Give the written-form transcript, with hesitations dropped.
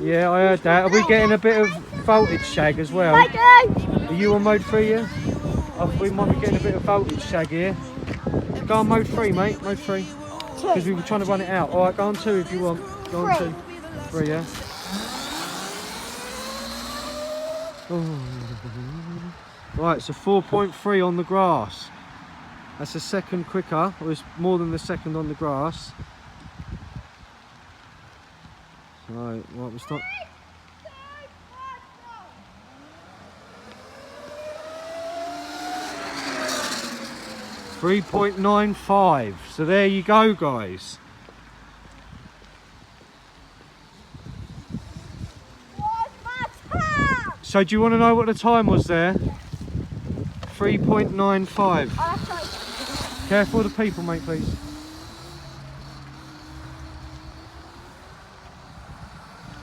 Yeah, I heard that. Are we getting a bit of voltage shag as well? I do. Are you on mode 3, yeah? We might be getting a bit of voltage shag here. Go on mode 3, mate. Mode 3. Because we were trying to run it out. Alright, go on 2 if you want. Go on 2. 3, yeah? Ooh. Right, so 4.3 on the grass. That's a second quicker. It was more than the second on the grass. Right, well, we start. 3.95. So there you go, guys. So do you want to know what the time was there? 3.95. Careful of the people, mate, please.